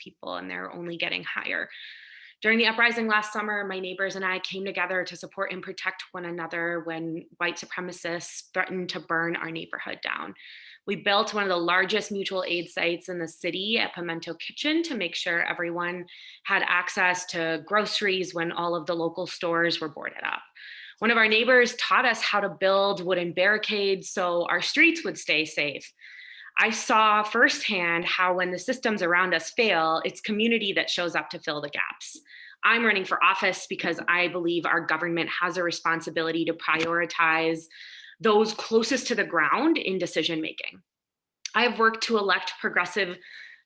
people, and they're only getting higher. During the uprising last summer, my neighbors and I came together to support and protect one another when white supremacists threatened to burn our neighborhood down. We built one of the largest mutual aid sites in the city at Pimento Kitchen to make sure everyone had access to groceries when all of the local stores were boarded up. One of our neighbors taught us how to build wooden barricades so our streets would stay safe. I saw firsthand how when the systems around us fail, it's community that shows up to fill the gaps. I'm running for office because I believe our government has a responsibility to prioritize those closest to the ground in decision making. I have worked to elect progressive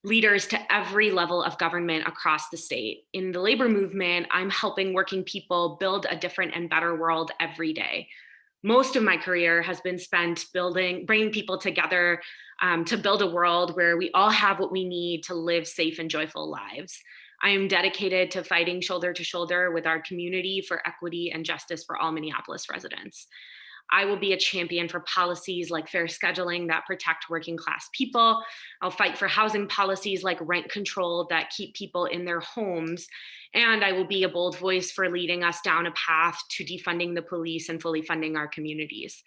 leaders to every level of government across the state. In the labor movement, I'm helping working people build a different and better world every day. Most of my career has been spent bringing people together to build a world where we all have what we need to live safe and joyful lives. I am dedicated to fighting shoulder to shoulder with our community for equity and justice for all Minneapolis residents. I will be a champion for policies like fair scheduling that protect working class people. I'll fight for housing policies like rent control that keep people in their homes. And I will be a bold voice for leading us down a path to defunding the police and fully funding our communities.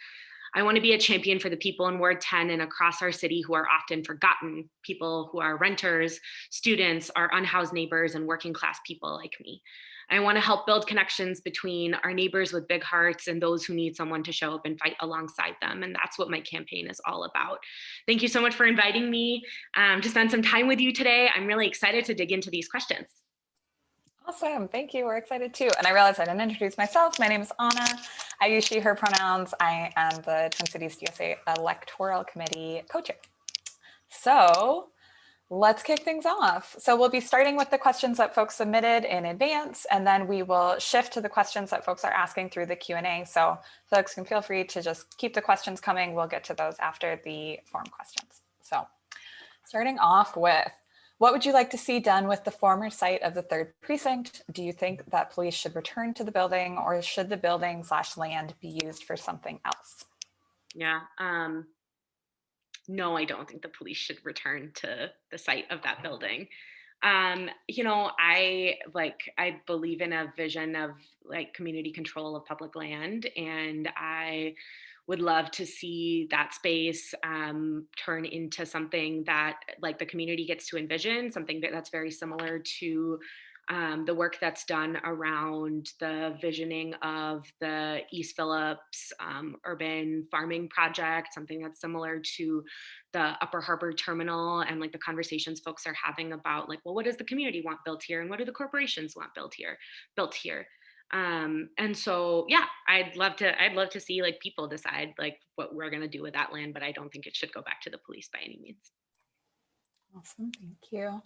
I want to be a champion for the people in Ward 10 and across our city who are often forgotten, people who are renters, students, our unhoused neighbors, and working class people like me. I want to help build connections between our neighbors with big hearts and those who need someone to show up and fight alongside them. And that's what my campaign is all about. Thank you so much for inviting me to spend some time with you today. I'm really excited to dig into these questions. Awesome, thank you. We're excited too. And I realized I didn't introduce myself. My name is Anna. I use she, her pronouns. I am the Twin Cities DSA Electoral Committee co-chair. So let's kick things off. So we'll be starting with the questions that folks submitted in advance, and then we will shift to the questions that folks are asking through the Q&A. So folks can feel free to just keep the questions coming. We'll get to those after the form questions. So starting off with, what would you like to see done with the former site of the 3rd precinct? Do you think that police should return to the building, or should the building/land be used for something else? Yeah. No, I don't think the police should return to the site of that building. You know, I believe in a vision of like community control of public land, and I would love to see that space turn into something that like the community gets to envision, something that's very similar to the work that's done around the visioning of the East Phillips urban farming project, something that's similar to the Upper Harbor terminal, and like the conversations folks are having about like, well, what does the community want built here, and what do the corporations want built here? And so, yeah, I'd love to see like people decide like what we're going to do with that land, but I don't think it should go back to the police by any means. Awesome, thank you.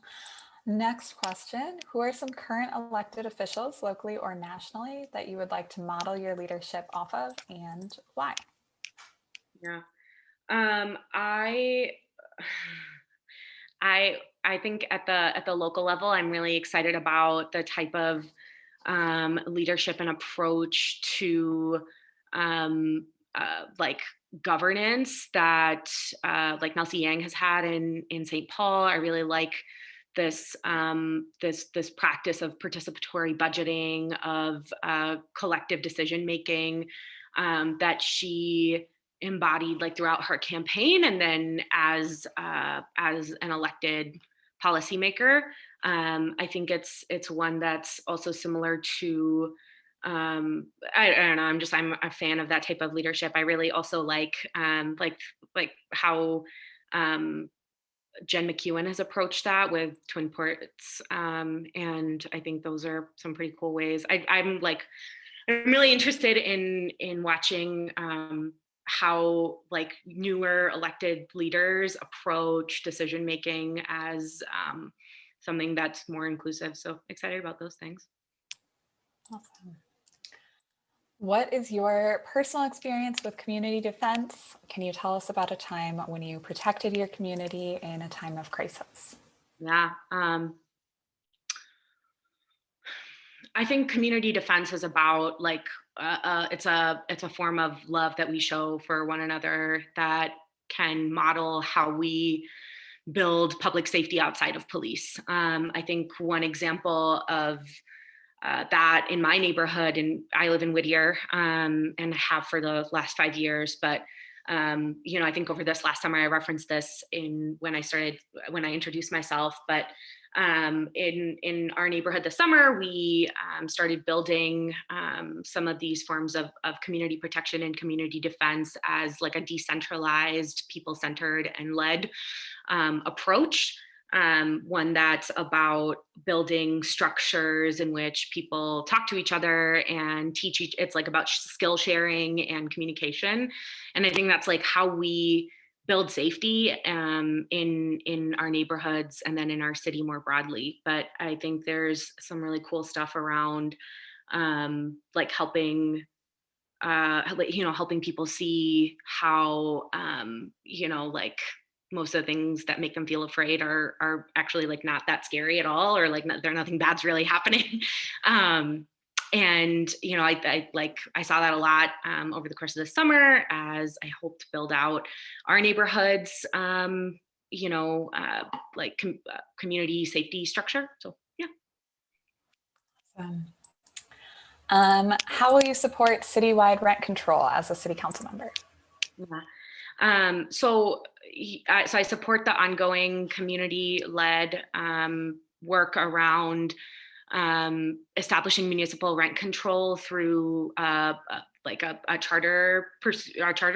Next question, who are some current elected officials locally or nationally that you would like to model your leadership off of, and why? Yeah, I think at the local level, I'm really excited about the type of leadership and approach to like governance that like Nelsie Yang has had in St. Paul. I really like this this practice of participatory budgeting, of collective decision making that she embodied like throughout her campaign, and then as an elected policymaker. I think it's one that's also similar to I don't know. I'm a fan of that type of leadership. I really also like how Jen McEwen has approached that with Twin Ports, and I think those are some pretty cool ways. I'm really interested in watching how like newer elected leaders approach decision making as something that's more inclusive. So excited about those things. Awesome. What is your personal experience with community defense? Can you tell us about a time when you protected your community in a time of crisis? Yeah. I think community defense is about like it's a form of love that we show for one another that can model how we build public safety outside of police. I think one example of that in my neighborhood, and I live in Whittier, and have for the last 5 years, but I think over this last summer I referenced this when I introduced myself, but in our neighborhood this summer, we started building some of these forms of community protection and community defense as like a decentralized, people-centered and led approach. One that's about building structures in which people talk to each other and it's like about skill sharing and communication. And I think that's like how we build safety in our neighborhoods and then in our city more broadly. But I think there's some really cool stuff around like helping helping people see how like most of the things that make them feel afraid are actually like not that scary at all, or like nothing bad's really happening. And I saw that a lot over the course of the summer as I hope to build out our neighborhoods, community safety structure. So yeah. How will you support citywide rent control as a city council member? Yeah. So I support the ongoing community-led work around establishing municipal rent control through a charter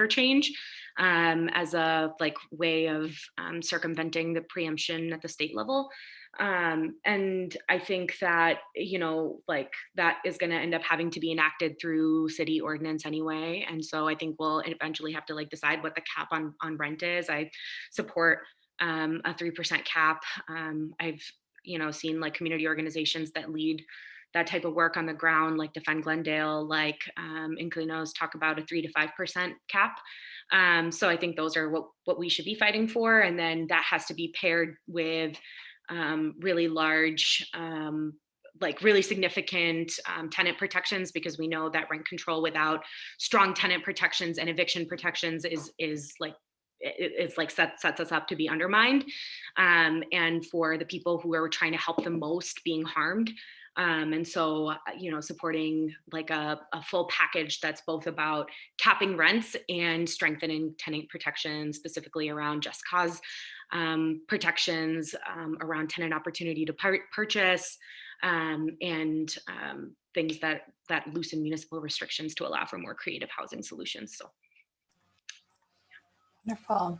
change as a way of circumventing the preemption at the state level. And I think that, that is going to end up having to be enacted through city ordinance anyway. And so I think we'll eventually have to decide what the cap on rent is. I support a 3% cap. I've, seen community organizations that lead that type of work on the ground, like Defend Glendale, Inclinos talk about a 3 to 5% cap. So I think those are what we should be fighting for. And then that has to be paired with really large, really significant tenant protections, because we know that rent control without strong tenant protections and eviction protections sets us up to be undermined. And for the people who are trying to help the most being harmed. And so, supporting a full package that's both about capping rents and strengthening tenant protections, specifically around just cause protections, around tenant opportunity to purchase, and things that loosen municipal restrictions to allow for more creative housing solutions. So. Wonderful.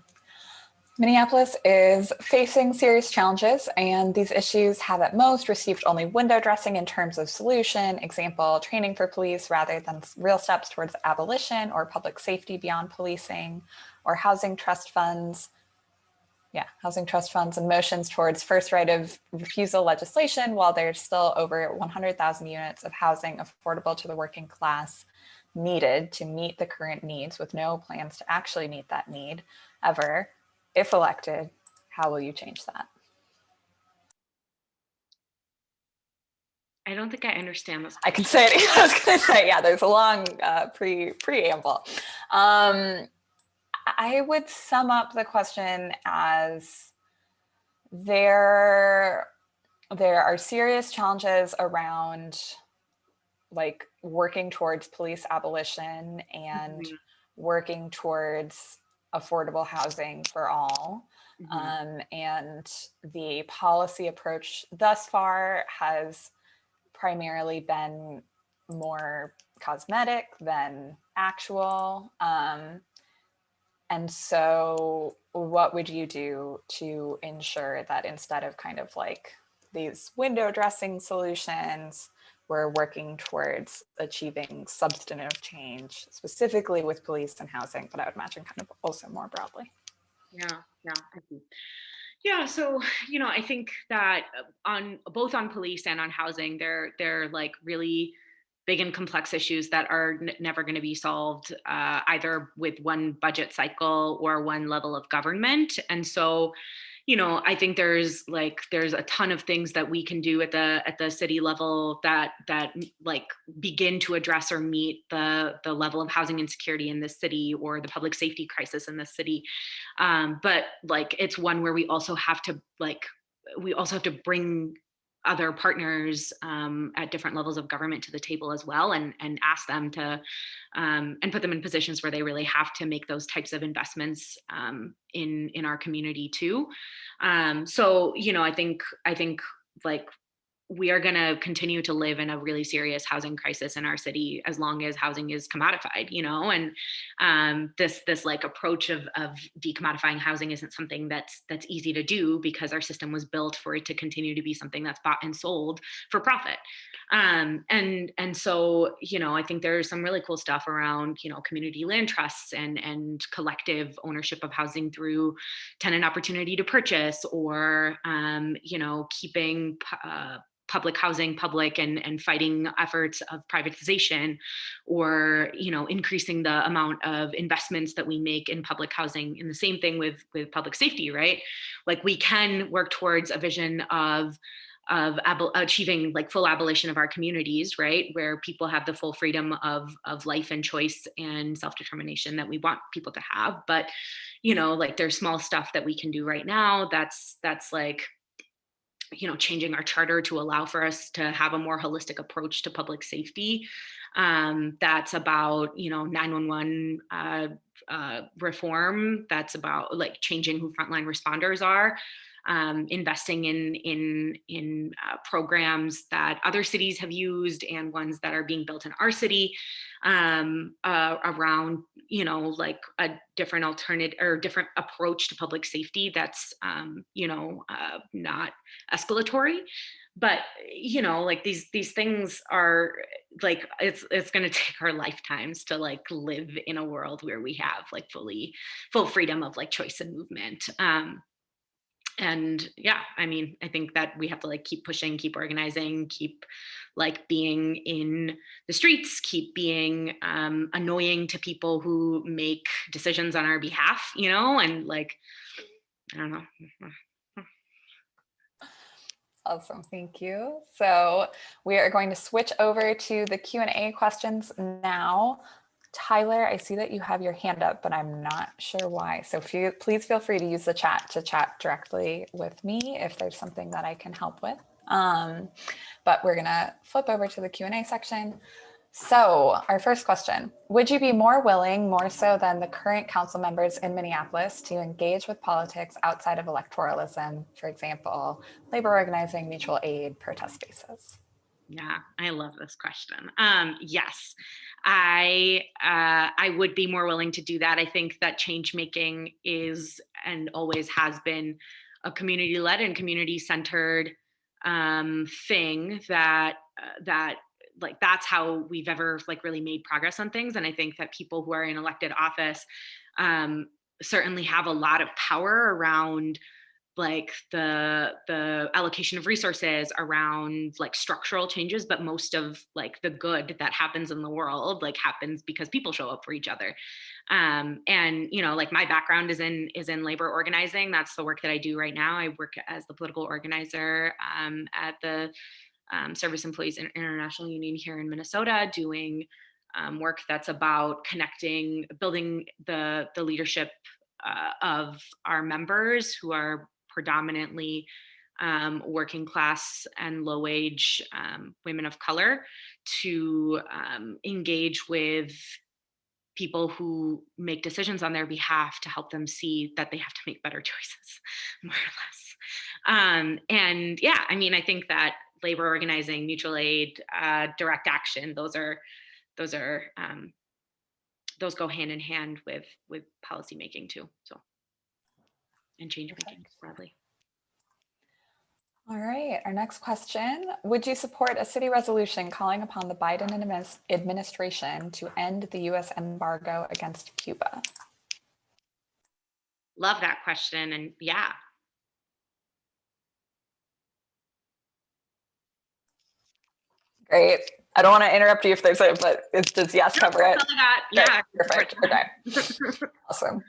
Minneapolis is facing serious challenges, and these issues have at most received only window dressing in terms of solution, example, training for police rather than real steps towards abolition or public safety beyond policing, or housing trust funds and motions towards first right of refusal legislation, while there's still over 100,000 units of housing affordable to the working class needed to meet the current needs, with no plans to actually meet that need ever. If elected, how will you change that? I don't think I understand this. I can say it. I was going to say, yeah, there's a long preamble. I would sum up the question as there are serious challenges around working towards police abolition and working towards affordable housing for all. And the policy approach thus far has primarily been more cosmetic than actual. And so what would you do to ensure that instead of these window dressing solutions, we're working towards achieving substantive change, specifically with police and housing, but I would imagine also more broadly. Yeah. So, I think that both on police and on housing, they're really big and complex issues that are never going to be solved either with one budget cycle or one level of government. And so, I think there's a ton of things that we can do at the city level that like begin to address or meet the level of housing insecurity in this city or the public safety crisis in this city. But like, it's one where we also have to bring other partners at different levels of government to the table as well, and ask them to and put them in positions where they really have to make those types of investments in our community too. So I think like we are going to continue to live in a really serious housing crisis in our city as long as housing is commodified, and this like approach of decommodifying housing isn't something that's easy to do, because our system was built for it to continue to be something that's bought and sold for profit. And so, I think there's some really cool stuff around, community land trusts and collective ownership of housing through tenant opportunity to purchase, or, keeping public housing public and fighting efforts of privatization, or increasing the amount of investments that we make in public housing. And the same thing with public safety, right? Like, we can work towards a vision of achieving like full abolition of our communities, right, where people have the full freedom of life and choice and self-determination that we want people to have. But like, there's small stuff that we can do right now that's like changing our charter to allow for us to have a more holistic approach to public safety. That's about 911 reform. That's about like changing who frontline responders are. Investing in programs that other cities have used and ones that are being built in our city, around like a different alternative or different approach to public safety that's not escalatory. But like these things are like, it's going to take our lifetimes to like live in a world where we have like full freedom of like choice and movement. And yeah, I mean, I think that we have to like keep pushing, keep organizing, keep like being in the streets, keep being annoying to people who make decisions on our behalf, and like, I don't know. Awesome, thank you. So we are going to switch over to the Q&A questions now. Tyler, I see that you have your hand up, but I'm not sure why. So please feel free to use the chat to chat directly with me if there's something that I can help with. But we're gonna flip over to the Q&A section. So our first question, would you be more willing, more so than the current council members in Minneapolis, to engage with politics outside of electoralism, for example, labor organizing, mutual aid, protest spaces? Yeah, I love this question. Yes, I would be more willing to do that. I think that change making is and always has been a community-led and community-centered thing that like that's how we've ever like really made progress on things. And I think that people who are in elected office certainly have a lot of power around like the allocation of resources, around like structural changes, but most of like the good that happens in the world like happens because people show up for each other. And like my background is in labor organizing. That's the work that I do right now. I work as the political organizer at the Service Employees International Union here in Minnesota, doing work that's about building the leadership of our members, who are predominantly working class and low wage women of color, to engage with people who make decisions on their behalf, to help them see that they have to make better choices, more or less. And yeah, I mean, I think that labor organizing, mutual aid, direct action, those go hand in hand with policy making too. So, and change making broadly. All right, our next question. Would you support a city resolution calling upon the Biden administration to end the US embargo against Cuba? Love that question. And yeah. Great. I don't want to interrupt you if there's but it's just yes, cover it. Yeah. Perfect. Okay. Awesome.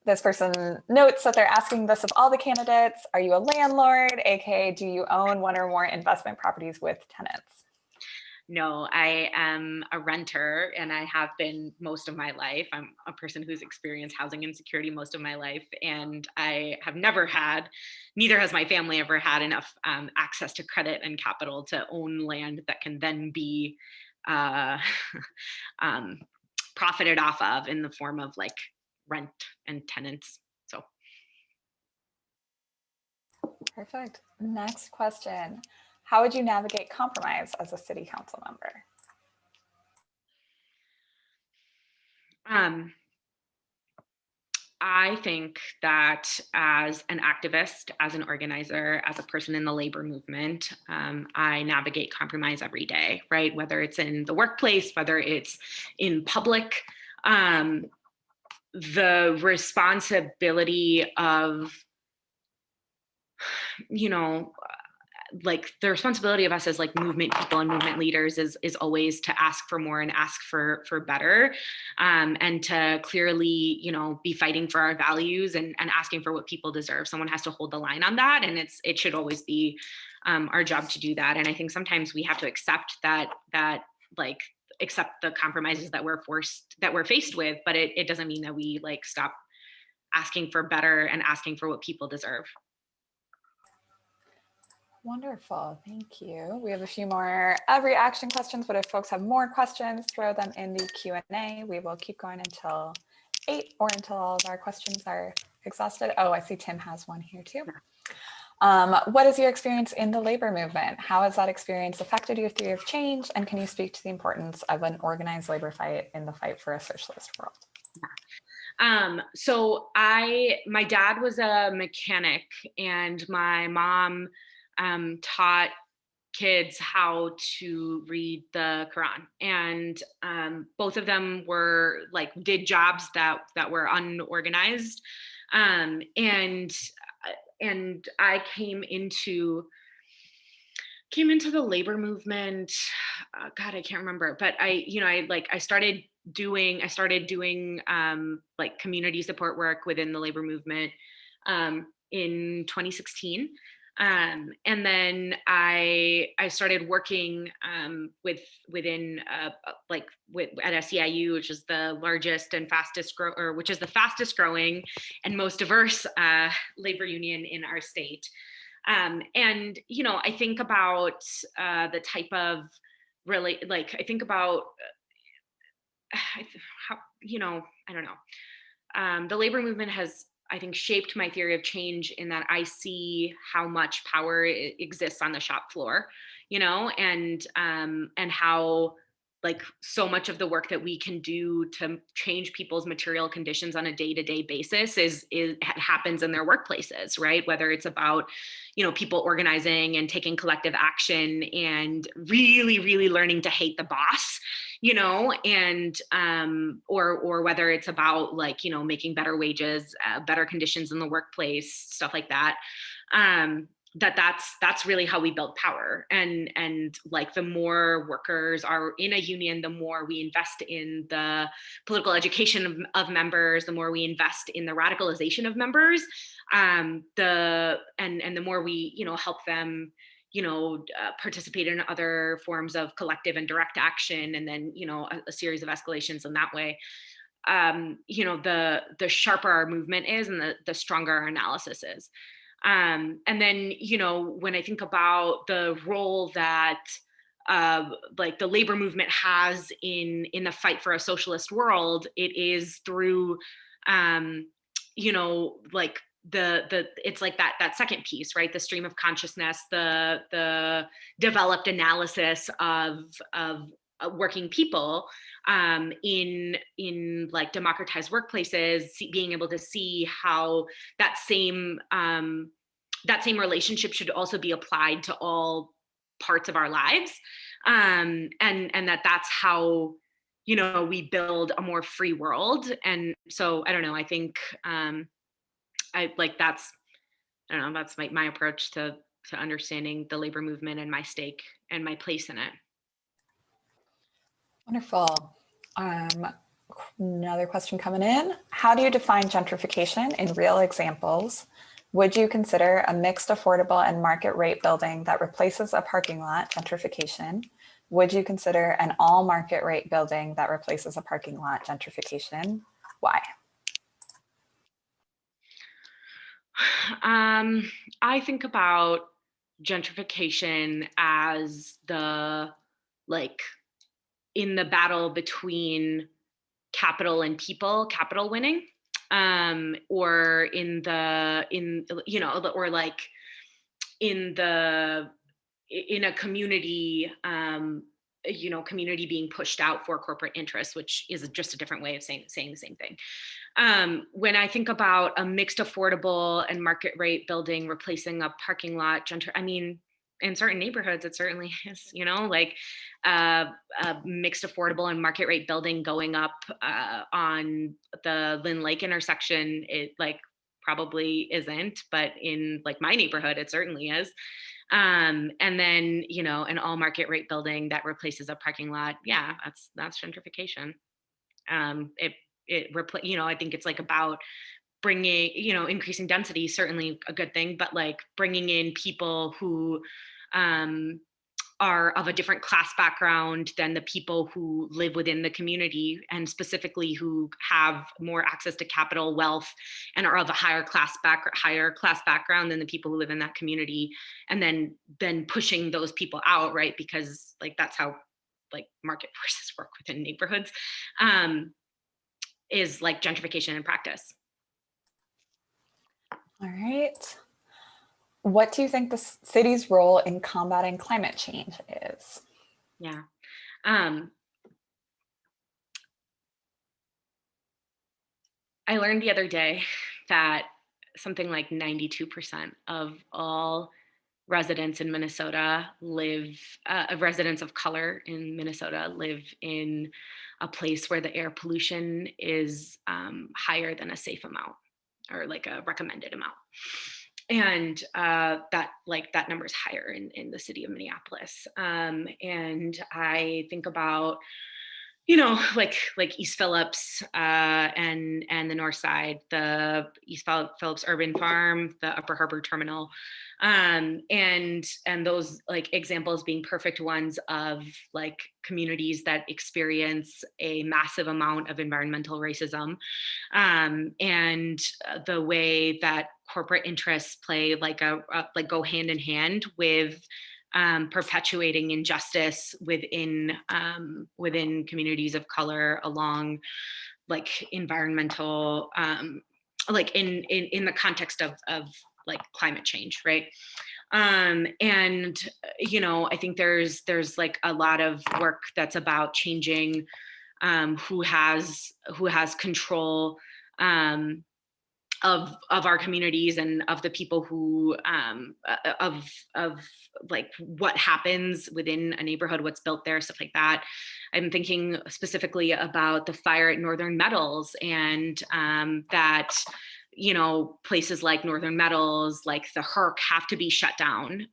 This person notes that they're asking this of all the candidates. Are you a landlord? AKA, do you own one or more investment properties with tenants? No, I am a renter and I have been most of my life. I'm a person who's experienced housing insecurity most of my life. And I have never had, neither has my family ever had enough access to credit and capital to own land that can then be uh, um, profited off of in the form of like rent and tenants. So. Perfect. Next question. How would you navigate compromise as a city council member? I think that as an activist, as an organizer, as a person in the labor movement, I navigate compromise every day, right? Whether it's in the workplace, whether it's in public, the responsibility of, you know, like the responsibility of us as like movement people and movement leaders is always to ask for more and ask for better, and to clearly, you know, be fighting for our values and asking for what people deserve. Someone has to hold the line on that, and it should always be our job to do that. And I think sometimes we have to accept that like accept the compromises that we're faced with, but it doesn't mean that we like stop asking for better and asking for what people deserve. Wonderful, thank you. We have a few more reaction questions, but if folks have more questions, throw them in the Q&A. We will keep going until 8 or until all of our questions are exhausted. Oh, I see Tim has one here too. What is your experience in the labor movement? How has that experience affected your theory of change? And can you speak to the importance of an organized labor fight in the fight for a socialist world? So my dad was a mechanic and my mom taught kids how to read the Quran, and both of them were like did jobs that were unorganized, and I came into the labor movement. God, I can't remember, but I started doing like community support work within the labor movement in 2016. And then I started working within at SEIU, which is the largest and which is the fastest growing and most diverse labor union in our state. And I think about the type of really I think about how I don't know. The labor movement has, I think, shaped my theory of change in that I see how much power exists on the shop floor, and how like so much of the work that we can do to change people's material conditions on a day-to-day basis happens in their workplaces, right? Whether it's about, people organizing and taking collective action and really, really learning to hate the boss, and or whether it's about like, making better wages, better conditions in the workplace, stuff like that. That's really how we build power. And like the more workers are in a union, the more we invest in the political education of members, the more we invest in the radicalization of members, and the more we, help them, participate in other forms of collective and direct action, and then, a series of escalations in that way. The sharper our movement is and the stronger our analysis is. And then, when I think about the role that like the labor movement has in the fight for a socialist world, it is through, like it's like that second piece, right? The stream of consciousness, the developed analysis of working people in like democratized workplaces, being able to see how that same relationship should also be applied to all parts of our lives, and that's how we build a more free world. And so I don't know, I think that's my approach to understanding the labor movement and my stake and my place in it. Wonderful. Another question coming in. How do you define gentrification in real examples? Would you consider a mixed affordable and market rate building that replaces a parking lot gentrification? Would you consider an all market rate building that replaces a parking lot gentrification? Why? I think about gentrification as the, like, in the battle between capital and people, capital winning, or or like in the in a community, community being pushed out for corporate interests, which is just a different way of saying the same thing. When I think about a mixed affordable and market rate building replacing a parking lot, I mean, in certain neighborhoods, it certainly is, like a mixed affordable and market rate building going up on the Lynn Lake intersection, it like probably isn't, but in like my neighborhood, it certainly is. And then, an all market rate building that replaces a parking lot. Yeah, that's gentrification. It I think it's like about bringing, increasing density, certainly a good thing, but like bringing in people who um, are of a different class background than the people who live within the community, and specifically who have more access to capital, wealth, and are of a higher class background than the people who live in that community, and then pushing those people out, right? Because like that's how like market forces work within neighborhoods. Is like gentrification in practice. All right. What do you think the city's role in combating climate change is? Yeah. I learned the other day that something like 92% of all residents in Minnesota residents of color in Minnesota live in a place where the air pollution is higher than a safe amount, or like a recommended amount. And that number is higher in the city of Minneapolis. And I think about, like East Phillips and the North Side, the East Phillips Urban Farm, the Upper Harbor Terminal, and those like examples being perfect ones of like communities that experience a massive amount of environmental racism, and the way that corporate interests play like go hand in hand with perpetuating injustice within communities of color along like environmental, like in the context of like climate change, right? And I think there's like a lot of work that's about changing who has control of our communities and of the people who of like what happens within a neighborhood, what's built there, stuff like that. I'm thinking specifically about the fire at Northern Metals, and that places like Northern Metals, like the Herc, have to be shut down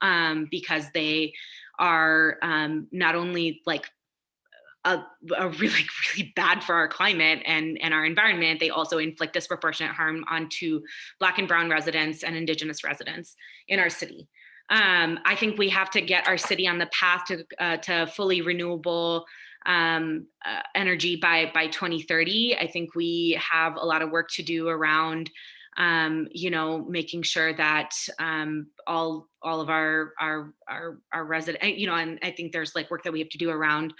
because they are not only like a really, really bad for our climate and our environment, they also inflict disproportionate harm onto Black and Brown residents and Indigenous residents in our city. I think we have to get our city on the path to fully renewable energy by 2030. I think we have a lot of work to do around making sure that all of our resident, and I think there's like work that we have to do around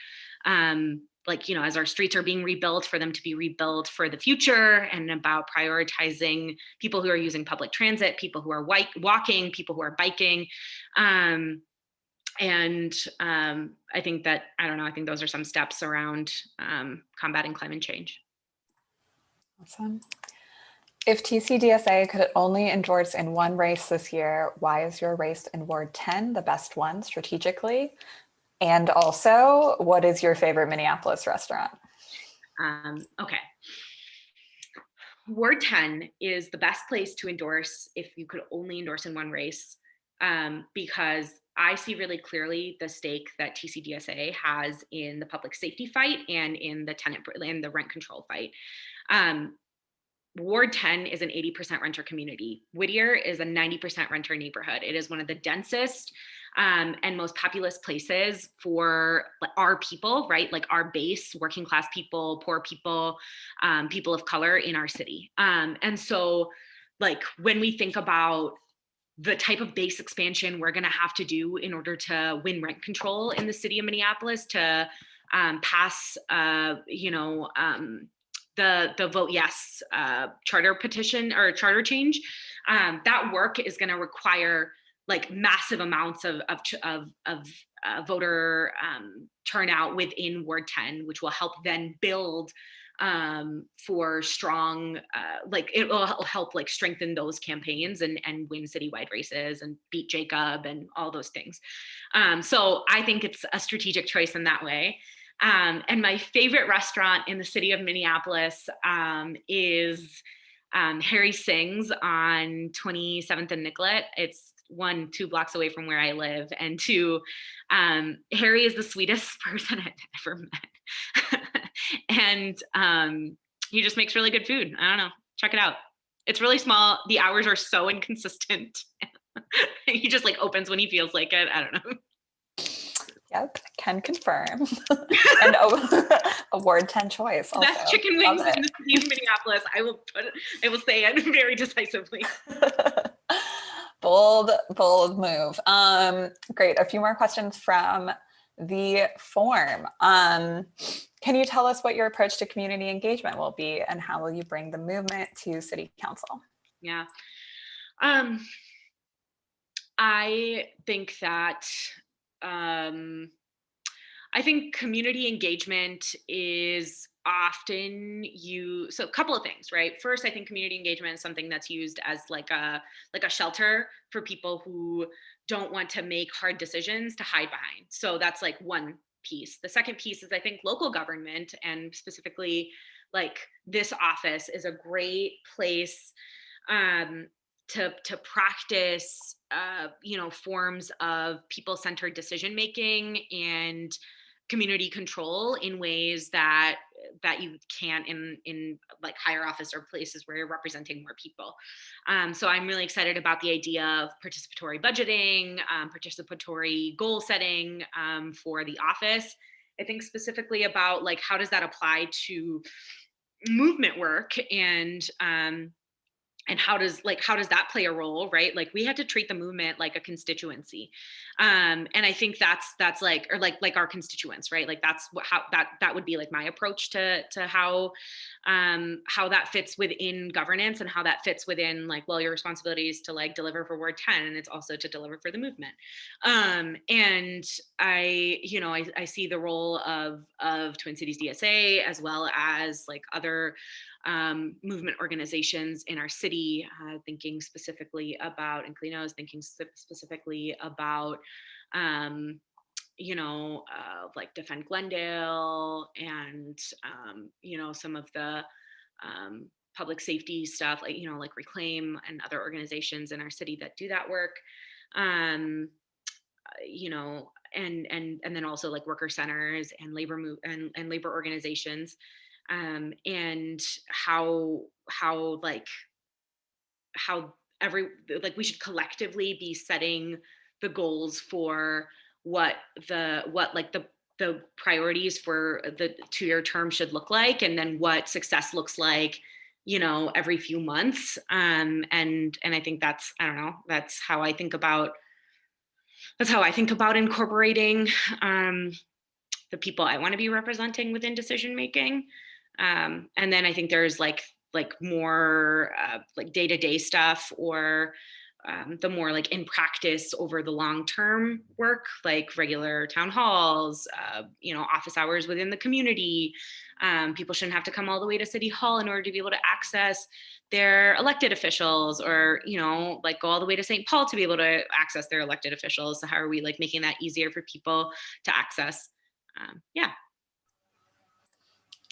as our streets are being rebuilt, for them to be rebuilt for the future, and about prioritizing people who are using public transit, people who are walking, people who are biking. I think that, I think those are some steps around combating climate change. Awesome. If TCDSA could only endorse in one race this year, why is your race in Ward 10 the best one strategically? And also, what is your favorite Minneapolis restaurant? Okay. Ward 10 is the best place to endorse if you could only endorse in one race, because I see really clearly the stake that TCDSA has in the public safety fight and in the rent control fight. Um, Ward 10 is an 80% renter community. Whittier is a 90% renter neighborhood. It is one of the densest and most populous places for our people, right? Like our base, working class people, poor people, people of color in our city. And so, like, when we think about the type of base expansion we're going to have to do in order to win rent control in the city of Minneapolis to pass, the vote yes charter petition or charter change. That work is going to require like massive amounts of voter turnout within Ward 10, which will help then build for strong, like it will help like strengthen those campaigns and win citywide races and beat Jacob and all those things. So I think it's a strategic choice in that way. And my favorite restaurant in the city of Minneapolis is Harry Sings on 27th and Nicollet. It's 2 blocks away from where I live. And 2, Harry is the sweetest person I've ever met. And he just makes really good food. I don't know. Check it out. It's really small. The hours are so inconsistent. He just like opens when he feels like it. I don't know. Yep, can confirm. And a Ward 10 choice. Also. Best chicken wings in the city of Minneapolis. I will say it very decisively. Bold move. Great. A few more questions from the form. Can you tell us what your approach to community engagement will be and how will you bring the movement to city council? Yeah. I think that I think community engagement is often so a couple of things, right? First, I think community engagement is something that's used as like a shelter for people who don't want to make hard decisions to hide behind. So that's like one piece. The second piece is I think local government, and specifically like this office, is a great place to practice forms of people-centered decision making and community control in ways that you can't in like higher office or places where you're representing more people. So I'm really excited about the idea of participatory budgeting, participatory goal setting for the office. I think specifically about like how does that apply to movement work, and how does that play a role, right? Like we had to treat the movement like a constituency, and I think that's like, or like our constituents, right? Like that's how that would be like my approach to how that fits within governance, and how that fits within like, well, your responsibility is to like deliver for Ward 10, and it's also to deliver for the movement. And I see the role of Twin Cities DSA as well as like other movement organizations in our city, thinking specifically about Inclinos, thinking specifically about, like Defend Glendale and, some of the public safety stuff, like, like Reclaim and other organizations in our city that do that work. And then also like worker centers and labor organizations. And how we should collectively be setting the goals for what the priorities for the 2-year term should look like, and then what success looks like, every few months. And I think that's how I think about incorporating the people I want to be representing within decision making. And then I think there's like more like day-to-day stuff, or the more like in practice over the long-term work, like regular town halls, office hours within the community. People shouldn't have to come all the way to City Hall in order to be able to access their elected officials, or like go all the way to St. Paul to be able to access their elected officials. So how are we like making that easier for people to access? Yeah.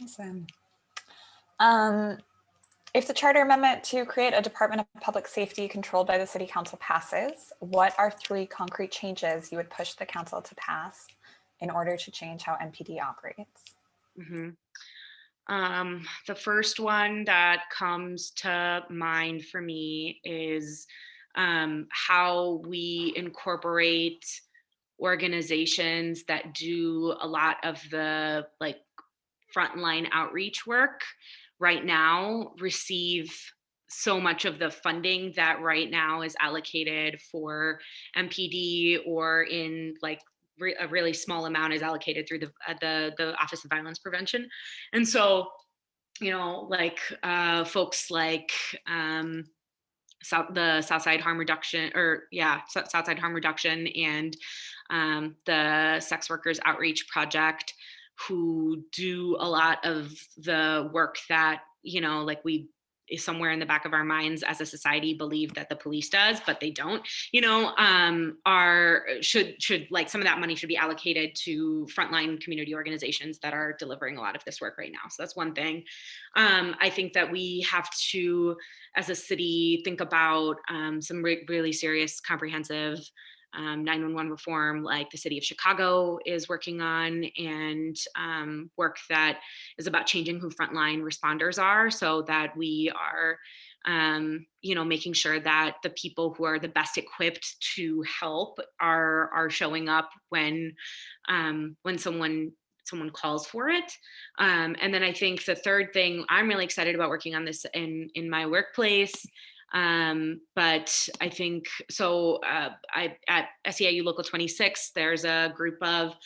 Awesome. If the charter amendment to create a Department of Public Safety controlled by the City Council passes, what are 3 concrete changes you would push the council to pass in order to change how MPD operates? Mhm. The first one that comes to mind for me is how we incorporate organizations that do a lot of the like frontline outreach work right now receive so much of the funding that right now is allocated for MPD or in like a really small amount is allocated through the Office of Violence Prevention. And so, like folks like the Southside Harm Reduction, or yeah, Southside Harm Reduction, and the Sex Workers Outreach Project, who do a lot of the work that like we somewhere in the back of our minds as a society believe that the police does, but they don't. Are should like some of that money should be allocated to frontline community organizations that are delivering a lot of this work right now. So that's one thing. I think that we have to, as a city, think about some really serious, comprehensive 911 reform, like the city of Chicago is working on, and work that is about changing who frontline responders are, so that we are, making sure that the people who are the best equipped to help are showing up when someone calls for it. And then I think the third thing, I'm really excited about working on this in my workplace. But I think so. At SEIU Local 26, there's a group of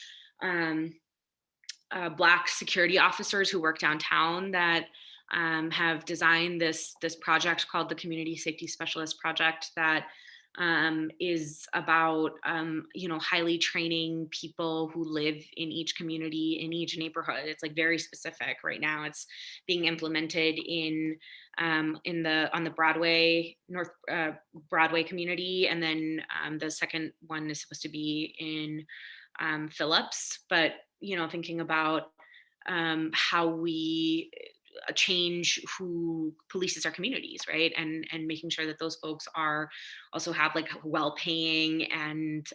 Black security officers who work downtown that have designed this project called the Community Safety Specialist Project that is about highly training people who live in each community, in each neighborhood. It's like very specific. Right now it's being implemented on the Broadway, North Broadway community, and then the second one is supposed to be in Phillips. But thinking about how we change who polices our communities, right? And making sure that those folks are also have like well-paying and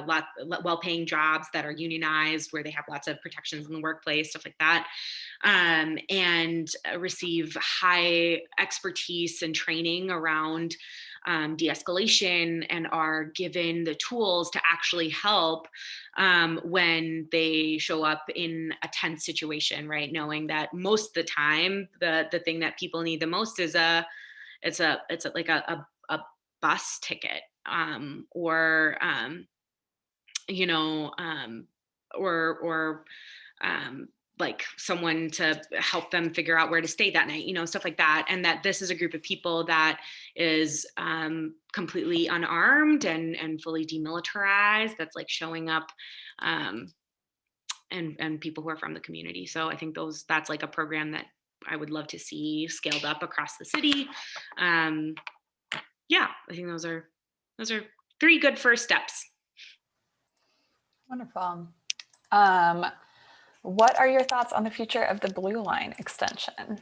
well-paying jobs that are unionized, where they have lots of protections in the workplace, stuff like that, and receive high expertise and training around de-escalation, and are given the tools to actually help when they show up in a tense situation, right? Knowing that most of the time, the thing that people need the most is like a bus ticket, or you know, or like someone to help them figure out where to stay that night, stuff like that. And that this is a group of people that is completely unarmed and fully demilitarized, that's like showing up, and people who are from the community. So I think that's like a program that I would love to see scaled up across the city. Yeah, I think those are 3 good first steps. Wonderful. What are your thoughts on the future of the Blue Line extension?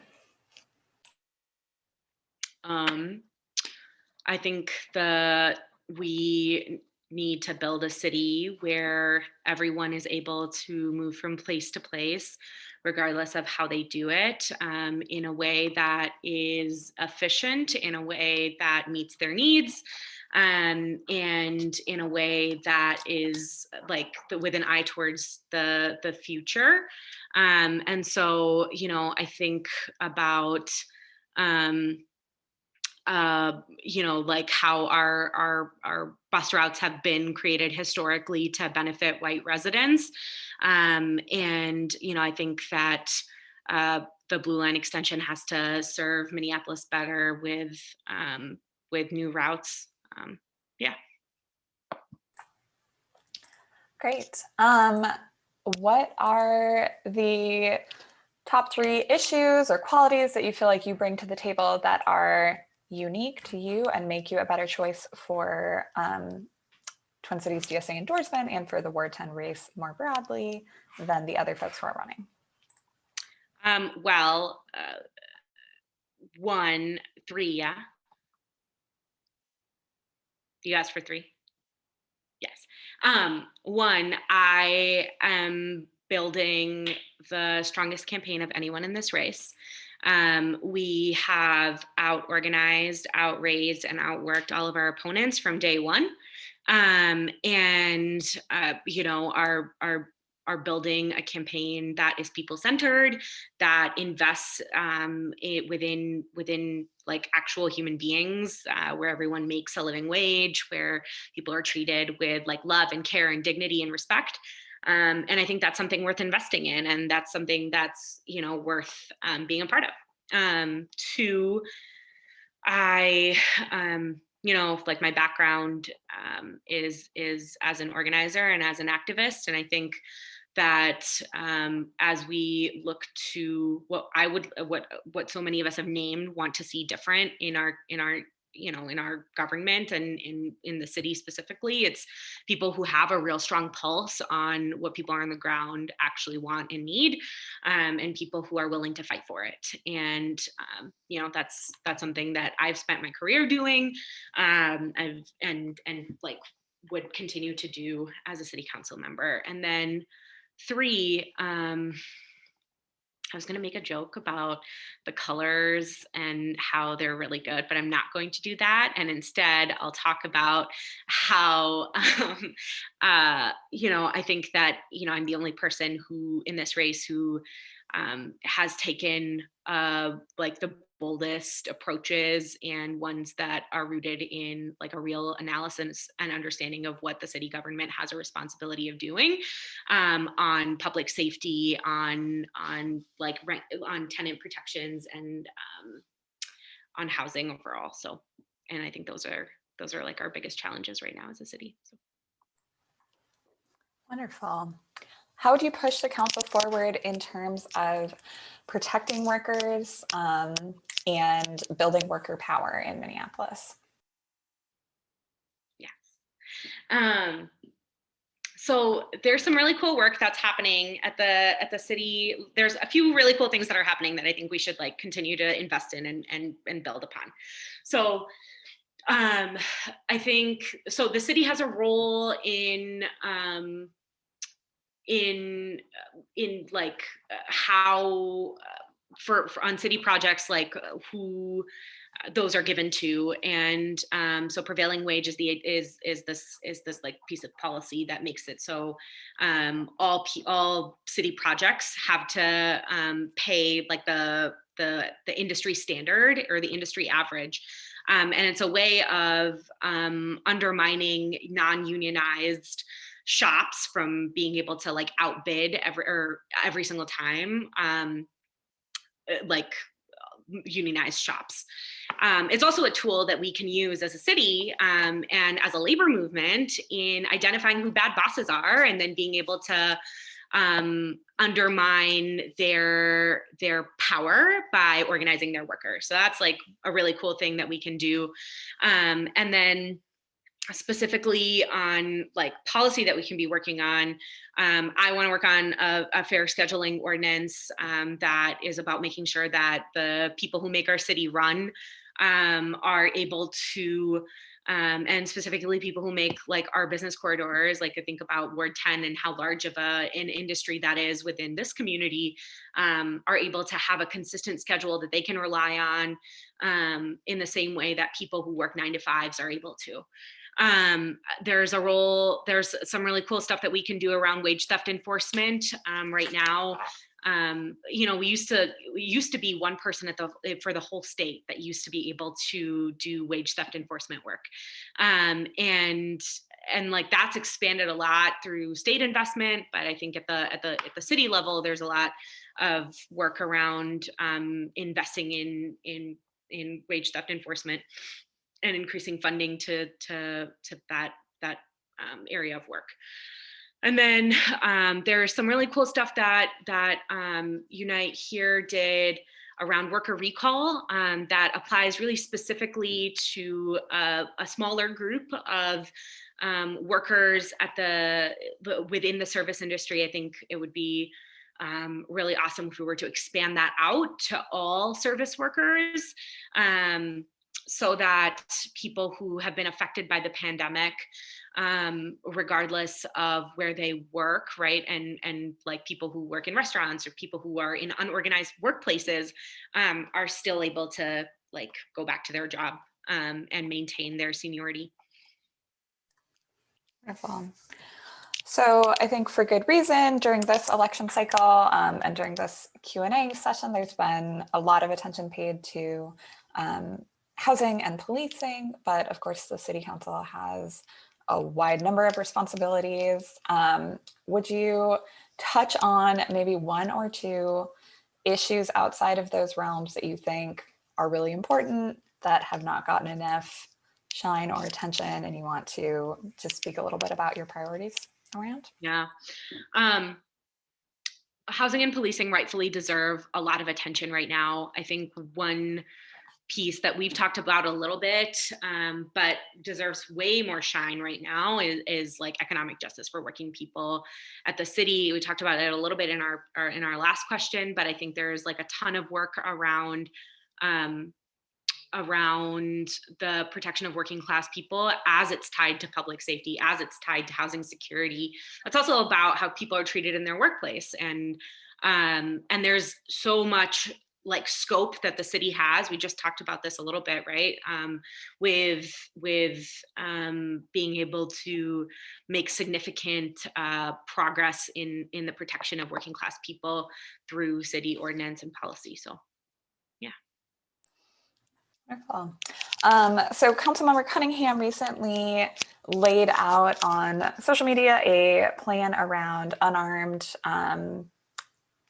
I think we need to build a city where everyone is able to move from place to place, regardless of how they do it, in a way that is efficient, in a way that meets their needs, and in a way that is like with an eye towards the future. And so, I think about like how our bus routes have been created historically to benefit white residents. And, I think that the Blue Line extension has to serve Minneapolis better with new routes. Yeah. Great. What are the top 3 issues or qualities that you feel like you bring to the table that are unique to you and make you a better choice for Twin Cities DSA endorsement and for the Ward 10 race more broadly than the other folks who are running? three, yeah? You asked for three? Yes. One, I am building the strongest campaign of anyone in this race. We have out-organized, outraised, and outworked all of our opponents from day one. And you know, are building a campaign that is people-centered, that invests within like actual human beings, where everyone makes a living wage, where people are treated with like love and care and dignity and respect. And I think that's something worth investing in, and that's something that's, you know, worth being a part of. Two, I you know, like my background is as an organizer and as an activist, and I think that as we look to what so many of us have named want to see different in our you know, in our government and in the city specifically, it's people who have a real strong pulse on what people on the ground actually want and need, and people who are willing to fight for it. And you know, that's something that I've spent my career doing, and like would continue to do as a city council member. And then three, I was going to make a joke about the colors and how they're really good, but I'm not going to do that. And instead, I'll talk about how, you know, I think that, you know, I'm the only person who in this race who has taken like the boldest approaches and ones that are rooted in like a real analysis and understanding of what the city government has a responsibility of doing, on public safety, on like rent, on tenant protections, and on housing overall. So, and I think those are like our biggest challenges right now as a city. So. Wonderful. How would you push the council forward in terms of protecting workers and building worker power in Minneapolis? Yes. So there's some really cool work that's happening at the city. There's a few really cool things that are happening that I think we should like continue to invest in and build upon. So I think so the city has a role in like how for on city projects, like who those are given to. And so prevailing wage is this like piece of policy that makes it so all city projects have to pay like the industry standard or the industry average. And it's a way of undermining non-unionized shops from being able to like outbid every single time like unionized shops. It's also a tool that we can use as a city and as a labor movement in identifying who bad bosses are, and then being able to undermine their power by organizing their workers. So that's like a really cool thing that we can do. And then specifically on like policy that we can be working on, I want to work on a fair scheduling ordinance that is about making sure that the people who make our city run are able to, and specifically people who make like our business corridors, like I think about Ward 10 and how large of an industry that is within this community, are able to have a consistent schedule that they can rely on in the same way that people who work 9-to-5s are able to. There's some really cool stuff that we can do around wage theft enforcement. Right now, you know, we used to be one person for the whole state that used to be able to do wage theft enforcement work. And like that's expanded a lot through state investment, but I think at the city level, there's a lot of work around investing in wage theft enforcement and increasing funding to that area of work. And then there's some really cool stuff that Unite here did around worker recall that applies really specifically to a smaller group of workers within the service industry. I think it would be really awesome if we were to expand that out to all service workers, so that people who have been affected by the pandemic, regardless of where they work, right, and like people who work in restaurants or people who are in unorganized workplaces, are still able to like go back to their job, and maintain their seniority. Wonderful. So I think for good reason, during this election cycle and during this Q&A session, there's been a lot of attention paid to housing and policing, but of course the City Council has a wide number of responsibilities. Would you touch on maybe one or two issues outside of those realms that you think are really important that have not gotten enough shine or attention, and you want to just speak a little bit about your priorities around? Yeah. Housing and policing rightfully deserve a lot of attention right now. I think one piece that we've talked about a little bit, but deserves way more shine right now is like economic justice for working people at the city. We talked about it a little bit in our last question, but I think there's like a ton of work around around the protection of working class people as it's tied to public safety, as it's tied to housing security. It's also about how people are treated in their workplace, and there's so much like scope that the city has. We just talked about this a little bit, right? With being able to make significant progress in the protection of working class people through city ordinance and policy. So yeah. Wonderful. So Councilmember Cunningham recently laid out on social media a plan around unarmed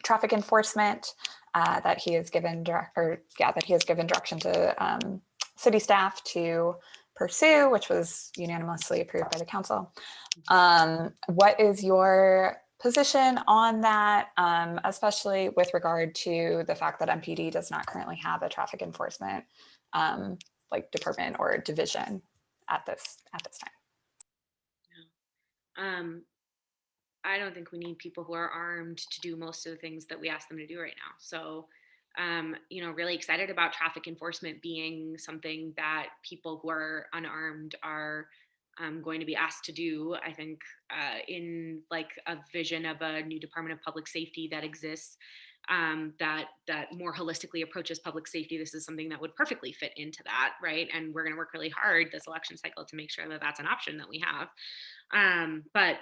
traffic enforcement that he has given direction to city staff to pursue, which was unanimously approved by the council. What is your position on that, especially with regard to the fact that MPD does not currently have a traffic enforcement like department or division at this time? I don't think we need people who are armed to do most of the things that we ask them to do right now. So, really excited about traffic enforcement being something that people who are unarmed are going to be asked to do. I think in like a vision of a new Department of Public Safety that exists, that more holistically approaches public safety, this is something that would perfectly fit into that, right? And we're going to work really hard this election cycle to make sure that that's an option that we have. But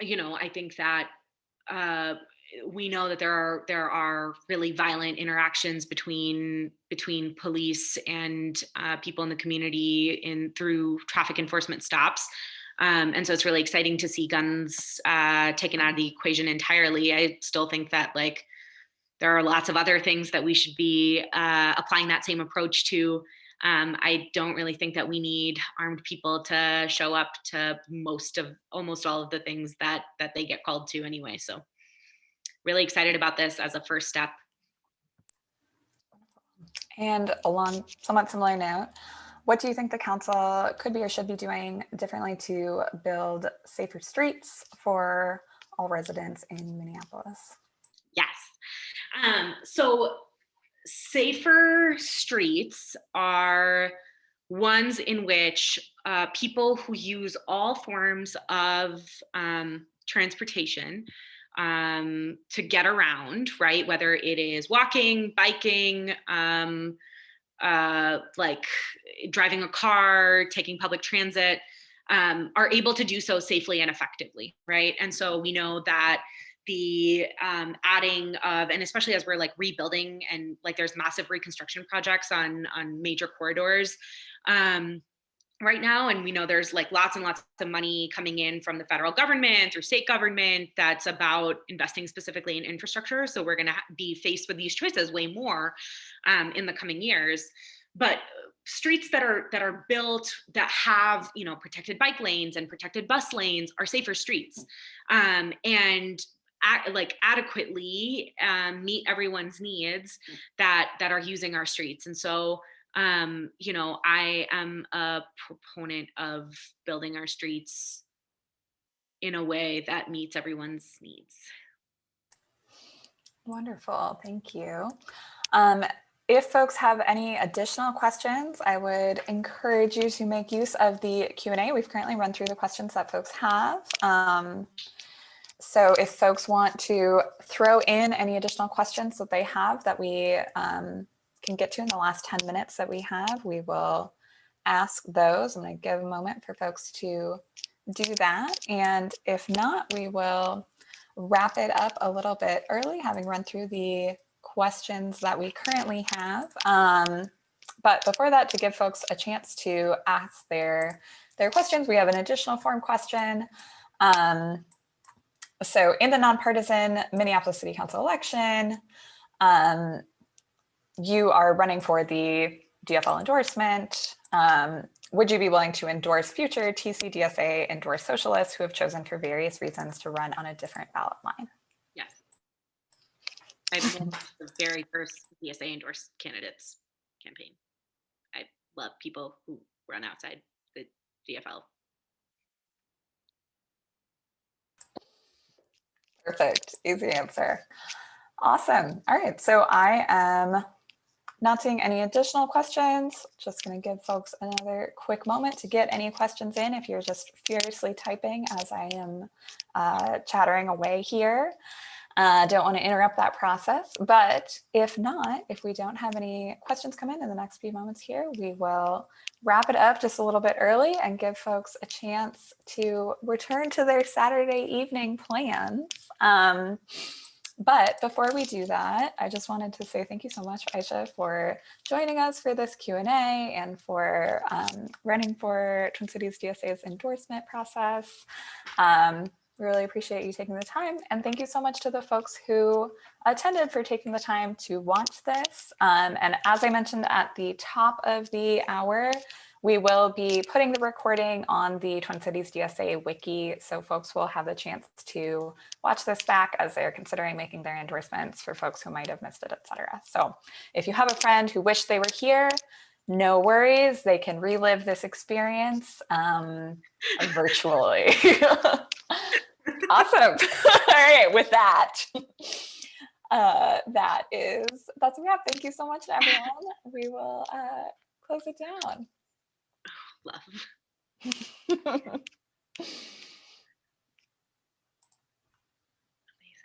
I think that we know that there are really violent interactions between police and people in the community through traffic enforcement stops. And so it's really exciting to see guns taken out of the equation entirely. I still think that like there are lots of other things that we should be applying that same approach to. I don't really think that we need armed people to show up to almost all of the things that they get called to anyway. So really excited about this as a first step. And along somewhat similar note, what do you think the council could be or should be doing differently to build safer streets for all residents in Minneapolis? Yes. So safer streets are ones in which people who use all forms of transportation to get around, right? Whether it is walking, biking, like driving a car, taking public transit, are able to do so safely and effectively, right? And so we know that the adding of, and especially as we're like rebuilding and like there's massive reconstruction projects on major corridors right now, and we know there's like lots and lots of money coming in from the federal government through state government that's about investing specifically in infrastructure. So we're going to be faced with these choices way more in the coming years. But streets that are built that have protected bike lanes and protected bus lanes are safer streets, and adequately meet everyone's needs that are using our streets. And so I am a proponent of building our streets in a way that meets everyone's needs. Wonderful, thank you. If folks have any additional questions, I would encourage you to make use of the Q&A. We've currently run through the questions that folks have. So if folks want to throw in any additional questions that they have that we can get to in the last 10 minutes that we have, we will ask those. I'm going to give a moment for folks to do that. And if not, we will wrap it up a little bit early, having run through the questions that we currently have. But before that, to give folks a chance to ask their questions, we have an additional form question. So in the nonpartisan Minneapolis City Council election, you are running for the DFL endorsement. Would you be willing to endorse future TCDSA endorsed socialists who have chosen for various reasons to run on a different ballot line? Yes. I've been the very first DSA endorsed candidates campaign. I love people who run outside the DFL. Perfect, easy answer. Awesome. All right, so I am not seeing any additional questions. Just going to give folks another quick moment to get any questions in if you're just furiously typing as I am chattering away here. Don't want to interrupt that process, but if not, if we don't have any questions come in the next few moments here, we will wrap it up just a little bit early and give folks a chance to return to their Saturday evening plans. But before we do that, I just wanted to say thank you so much, Aisha, for joining us for this Q&A and for running for Twin Cities DSA's endorsement process. We really appreciate you taking the time, and thank you so much to the folks who attended for taking the time to watch this. And as I mentioned at the top of the hour, we will be putting the recording on the Twin Cities DSA wiki, so folks will have the chance to watch this back as they're considering making their endorsements for folks who might have missed it, etc. So if you have a friend who wished they were here, no worries, they can relive this experience virtually. Awesome. All right, with that, that's a wrap. Thank you so much, everyone. We will close it down. Love.